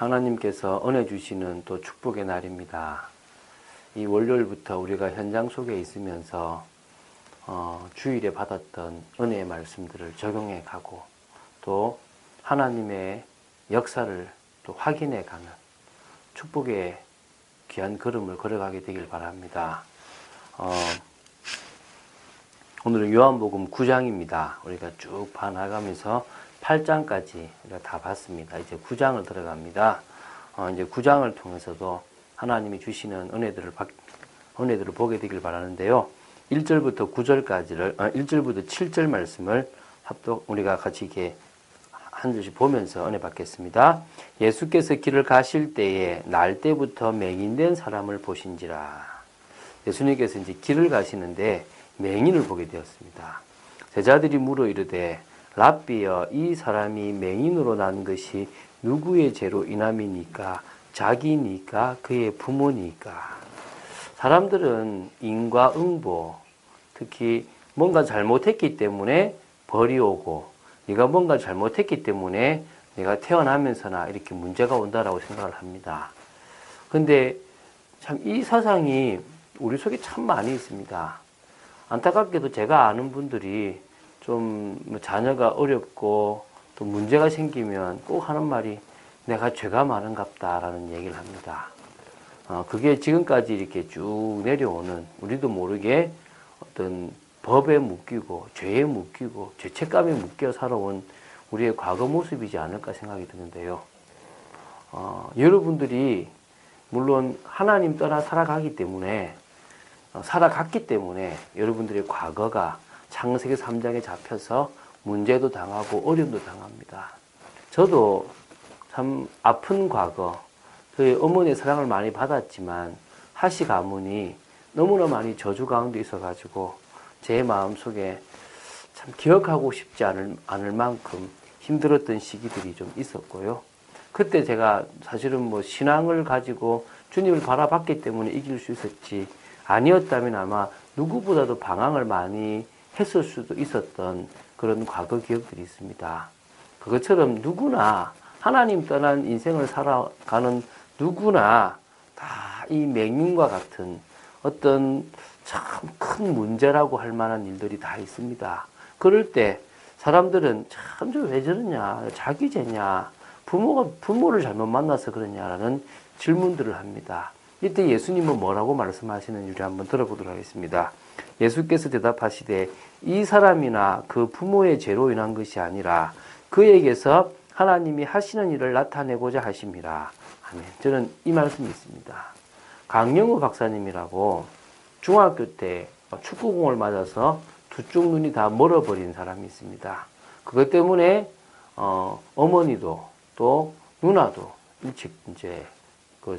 하나님께서 은혜 주시는 또 축복의 날입니다. 이 월요일부터 우리가 현장 속에 있으면서 주일에 받았던 은혜의 말씀들을 적용해 가고 또 하나님의 역사를 또 확인해 가는 축복의 귀한 걸음을 걸어가게 되길 바랍니다. 오늘은 요한복음 9장입니다. 우리가 쭉 봐나가면서 8장까지 우리가 다 봤습니다. 이제 9장을 들어갑니다. 이제 9장을 통해서도 하나님이 주시는 은혜들을 보게 되길 바라는데요. 1절부터 9절까지를, 1절부터 7절 말씀을 우리가 같이 이렇게 한 절씩 보면서 은혜 받겠습니다. 예수께서 길을 가실 때에 날 때부터 맹인된 사람을 보신지라. 예수님께서 이제 길을 가시는데 맹인을 보게 되었습니다. 제자들이 물어 이르되 랍비여, 이 사람이 맹인으로 난 것이 누구의 죄로 인함이니까? 자기니까? 그의 부모니까? 사람들은 인과응보, 특히 뭔가 잘못했기 때문에 벌이 오고 네가 뭔가 잘못했기 때문에 내가 태어나면서나 이렇게 문제가 온다라고 생각을 합니다. 근데 참 이 사상이 우리 속에 참 많이 있습니다. 안타깝게도 제가 아는 분들이 좀 자녀가 어렵고 또 문제가 생기면 꼭 하는 말이 내가 죄가 많은갑다라는 얘기를 합니다. 그게 지금까지 이렇게 쭉 내려오는 우리도 모르게 어떤 법에 묶이고 죄에 묶이고 죄책감에 묶여 살아온 우리의 과거 모습이지 않을까 생각이 드는데요. 여러분들이 물론 하나님 떠나 살아갔기 때문에 여러분들의 과거가 창세기 3장에 잡혀서 문제도 당하고 어려움도 당합니다. 저도 참 아픈 과거, 저희 어머니의 사랑을 많이 받았지만 하시 가문이 너무나 많이 저주 가운데 있어가지고 제 마음속에 참 기억하고 싶지 않을 만큼 힘들었던 시기들이 좀 있었고요. 그때 제가 사실은 신앙을 가지고 주님을 바라봤기 때문에 이길 수 있었지, 아니었다면 아마 누구보다도 방황을 많이 했을 수도 있었던 그런 과거 기억들이 있습니다. 그것처럼 누구나 하나님 떠난 인생을 살아가는 누구나 다 이 맹인과 같은 어떤 참 큰 문제라고 할 만한 일들이 다 있습니다. 그럴 때 사람들은 참 왜 저러냐, 자기 죄냐, 부모를 잘못 만나서 그러냐라는 질문들을 합니다. 이때 예수님은 뭐라고 말씀하시는지 한번 들어보도록 하겠습니다. 예수께서 대답하시되 이 사람이나 그 부모의 죄로 인한 것이 아니라 그에게서 하나님이 하시는 일을 나타내고자 하심이라. 아멘. 저는 이 말씀이 있습니다. 강영우 박사님이라고 중학교 때 축구공을 맞아서 두 쪽 눈이 다 멀어버린 사람이 있습니다. 그것 때문에 어머니도 또 누나도 일찍 이제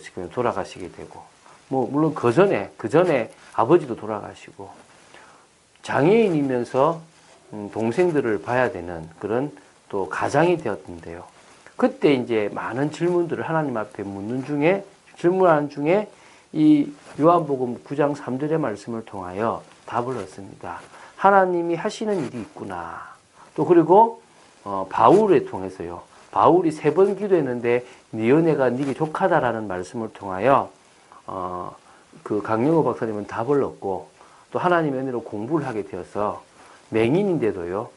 지금 돌아가시게 되고, 물론 그 전에 아버지도 돌아가시고, 장애인이면서 동생들을 봐야 되는 그런 또 가장이 되었는데요. 그때 이제 많은 질문들을 하나님 앞에 질문하는 중에 이 요한복음 9장 3절의 말씀을 통하여 답을 얻습니다. 하나님이 하시는 일이 있구나. 또 그리고 바울을 통해서요. 바울이 3번 기도했는데 네 은혜가 네게 족하다라는 말씀을 통하여 그 강영호 박사님은 답을 얻고 또 하나님의 은혜로 공부를 하게 되어서 맹인인데도요,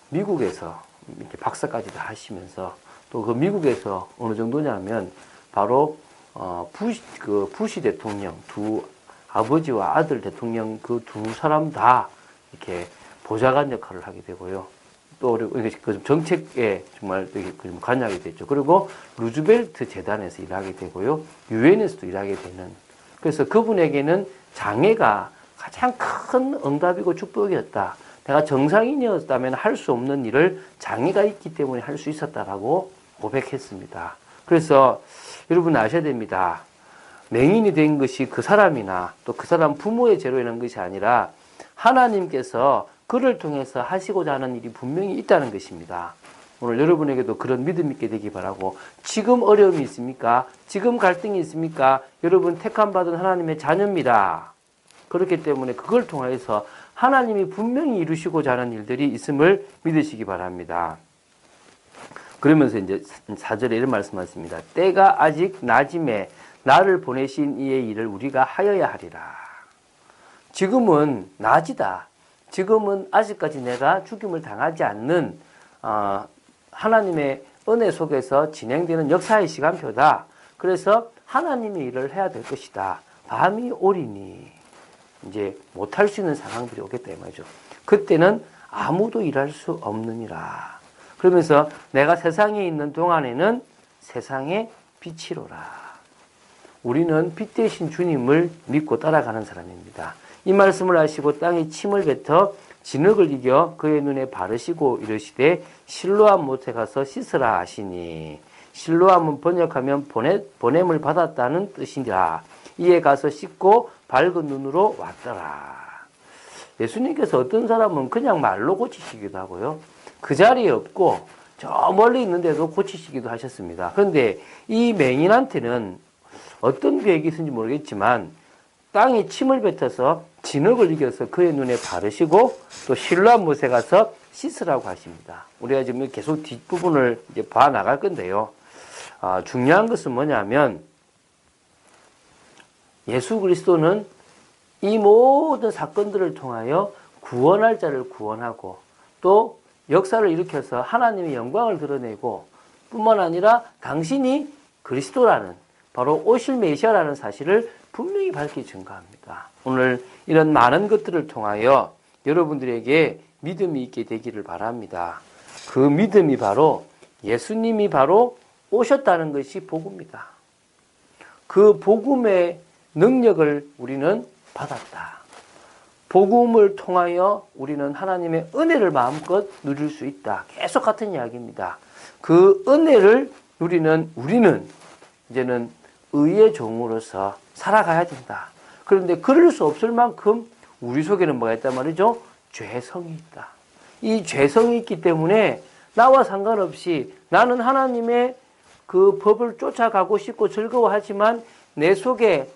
미국에서 이렇게 박사까지 다 하시면서 또 그 미국에서 어느 정도냐면 바로 부시 대통령, 두 아버지와 아들 대통령 그 두 사람 다 이렇게 보좌관 역할을 하게 되고요. 또 그 정책에 정말 관여하게 됐죠. 그리고 루즈벨트 재단에서 일하게 되고요. 유엔에서도 일하게 되는. 그래서 그분에게는 장애가 가장 큰 응답이고 축복이었다. 내가 정상인이었다면 할 수 없는 일을 장애가 있기 때문에 할 수 있었다라고 고백했습니다. 그래서 여러분 아셔야 됩니다. 맹인이 된 것이 그 사람이나 또 그 사람 부모의 죄로 인한 것이 아니라 하나님께서 그를 통해서 하시고자 하는 일이 분명히 있다는 것입니다. 오늘 여러분에게도 그런 믿음 있게 되기 바라고, 지금 어려움이 있습니까? 지금 갈등이 있습니까? 여러분 택함받은 하나님의 자녀입니다. 그렇기 때문에 그걸 통해서 하나님이 분명히 이루시고자 하는 일들이 있음을 믿으시기 바랍니다. 그러면서 이제 4절에 이런 말씀하십니다. 때가 아직 낮음에 나를 보내신 이의 일을 우리가 하여야 하리라. 지금은 낮이다. 지금은 아직까지 내가 죽임을 당하지 않는 하나님의 은혜 속에서 진행되는 역사의 시간표다. 그래서 하나님의 일을 해야 될 것이다. 밤이 오리니 이제 못할 수 있는 상황들이 오겠다 이 말이죠. 그때는 아무도 일할 수 없느니라. 그러면서 내가 세상에 있는 동안에는 세상의 빛이로라. 우리는 빛 대신 주님을 믿고 따라가는 사람입니다. 이 말씀을 하시고 땅에 침을 뱉어 진흙을 이겨 그의 눈에 바르시고 이르시되 실로암 못에 가서 씻으라 하시니, 실로암은 번역하면 보냄을 받았다는 뜻이니라. 이에 가서 씻고 밝은 눈으로 왔더라. 예수님께서 어떤 사람은 그냥 말로 고치시기도 하고요, 그 자리에 없고 저 멀리 있는데도 고치시기도 하셨습니다. 그런데 이 맹인한테는 어떤 계획이 있는지 모르겠지만 땅에 침을 뱉어서 진흙을 이겨서 그의 눈에 바르시고 또 실로암 못에 가서 씻으라고 하십니다. 우리가 지금 계속 뒷부분을 이제 봐 나갈 건데요. 중요한 것은 뭐냐면 예수 그리스도는 이 모든 사건들을 통하여 구원할 자를 구원하고 또 역사를 일으켜서 하나님의 영광을 드러내고 뿐만 아니라 당신이 그리스도라는, 바로 오실 메시아라는 사실을 분명히 밝히 증거합니다. 오늘 이런 많은 것들을 통하여 여러분들에게 믿음이 있게 되기를 바랍니다. 그 믿음이 바로 예수님이 바로 오셨다는 것이 복음이다. 그 복음의 능력을 우리는 받았다. 복음을 통하여 우리는 하나님의 은혜를 마음껏 누릴 수 있다. 계속 같은 이야기입니다. 그 은혜를 누리는 우리는 이제는 의의 종으로서 살아가야 된다. 그런데 그럴 수 없을 만큼 우리 속에는 뭐가 있단 말이죠? 죄성이 있다. 이 죄성이 있기 때문에 나와 상관없이 나는 하나님의 그 법을 쫓아가고 싶고 즐거워하지만 내 속에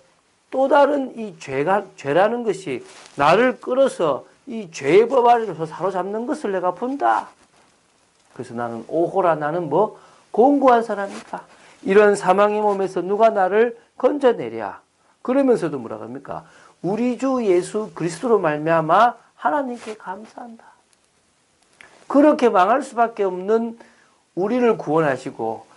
또 다른 이 죄라는 것이 나를 끌어서 이 죄의 법 아래로서 사로잡는 것을 내가 본다. 그래서 나는 오호라, 나는 뭐 공고한 사람이다. 이런 사망의 몸에서 누가 나를 건져내랴. 그러면서도 뭐라고 합니까? 우리 주 예수 그리스도로 말미암아 하나님께 감사한다. 그렇게 망할 수밖에 없는 우리를 구원하시고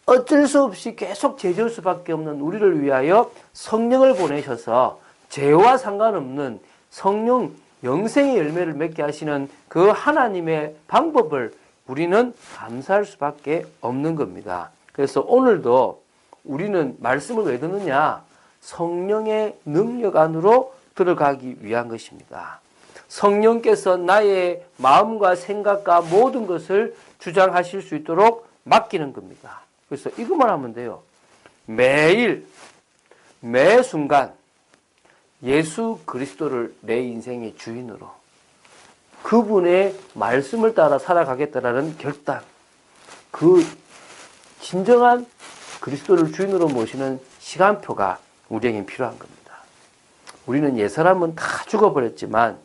어쩔 수 없이 계속 죄지을 수밖에 없는 우리를 위하여 성령을 보내셔서 죄와 상관없는 성령 영생의 열매를 맺게 하시는 그 하나님의 방법을 우리는 감사할 수밖에 없는 겁니다. 그래서 오늘도 우리는 말씀을 왜 듣느냐? 성령의 능력 안으로 들어가기 위한 것입니다. 성령께서 나의 마음과 생각과 모든 것을 주장하실 수 있도록 맡기는 겁니다. 그래서 이것만 하면 돼요. 매일, 매 순간 예수 그리스도를 내 인생의 주인으로, 그분의 말씀을 따라 살아가겠다라는 결단, 그 진정한 그리스도를 주인으로 모시는 시간표가 우리에게 필요한 겁니다. 우리는 옛사람은 다 죽어버렸지만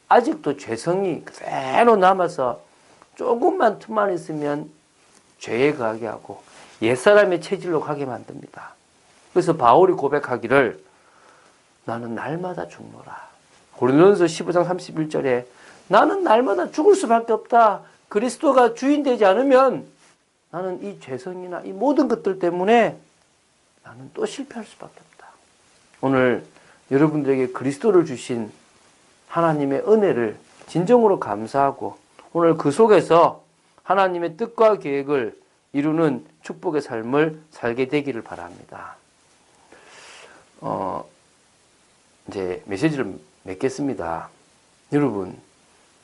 아직도 죄성이 그대로 남아서 조금만 틈만 있으면 죄에 거하게 하고 옛사람의 체질로 가게 만듭니다. 그래서 바울이 고백하기를 나는 날마다 죽노라. 고린도전서 15장 31절에 나는 날마다 죽을 수밖에 없다. 그리스도가 주인 되지 않으면 나는 이 죄성이나 이 모든 것들 때문에 나는 또 실패할 수밖에 없다. 오늘 여러분들에게 그리스도를 주신 하나님의 은혜를 진정으로 감사하고 오늘 그 속에서 하나님의 뜻과 계획을 이루는 축복의 삶을 살게 되기를 바랍니다. 이제 메시지를 맺겠습니다. 여러분,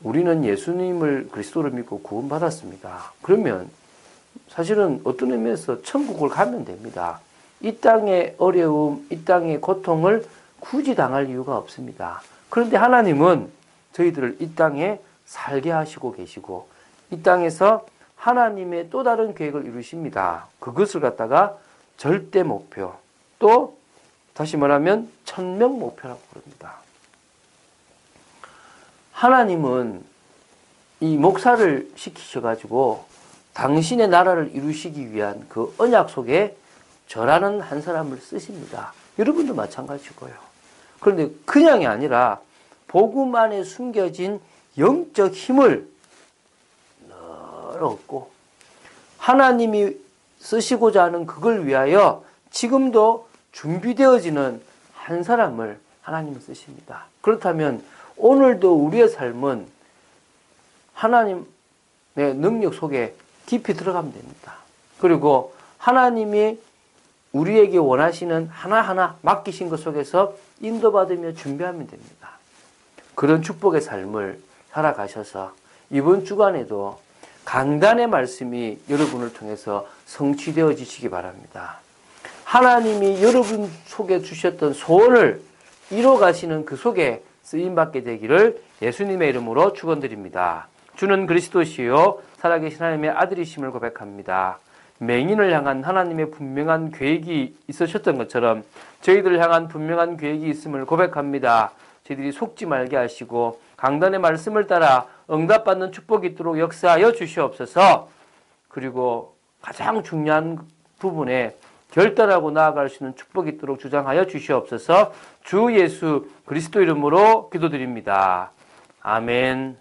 우리는 예수님을 그리스도를 믿고 구원받았습니다. 그러면 사실은 어떤 의미에서 천국을 가면 됩니다. 이 땅의 어려움, 이 땅의 고통을 굳이 당할 이유가 없습니다. 그런데 하나님은 저희들을 이 땅에 살게 하시고 계시고 이 땅에서 하나님의 또 다른 계획을 이루십니다. 그것을 갖다가 절대 목표, 또 다시 말하면 천명 목표라고 부릅니다. 하나님은 이 목사를 시키셔가지고 당신의 나라를 이루시기 위한 그 언약 속에 저라는 한 사람을 쓰십니다. 여러분도 마찬가지고요. 그런데 그냥이 아니라 복음 안에 숨겨진 영적 힘을 늘 얻고 하나님이 쓰시고자 하는 그걸 위하여 지금도 준비되어지는 한 사람을 하나님은 쓰십니다. 그렇다면 오늘도 우리의 삶은 하나님의 능력 속에 깊이 들어가면 됩니다. 그리고 하나님이 우리에게 원하시는 하나하나 맡기신 것 속에서 인도받으며 준비하면 됩니다. 그런 축복의 삶을 살아가셔서 이번 주간에도 강단의 말씀이 여러분을 통해서 성취되어지시기 바랍니다. 하나님이 여러분 속에 주셨던 소원을 이뤄가시는 그 속에 쓰임받게 되기를 예수님의 이름으로 축원드립니다. 주는 그리스도시요 살아계신 하나님의 아들이심을 고백합니다. 맹인을 향한 하나님의 분명한 계획이 있으셨던 것처럼 저희들을 향한 분명한 계획이 있음을 고백합니다. 저희들이 속지 말게 하시고 강단의 말씀을 따라 응답받는 축복이 있도록 역사하여 주시옵소서. 그리고 가장 중요한 부분에 결단하고 나아갈 수 있는 축복이 있도록 주장하여 주시옵소서. 주 예수 그리스도 이름으로 기도드립니다. 아멘.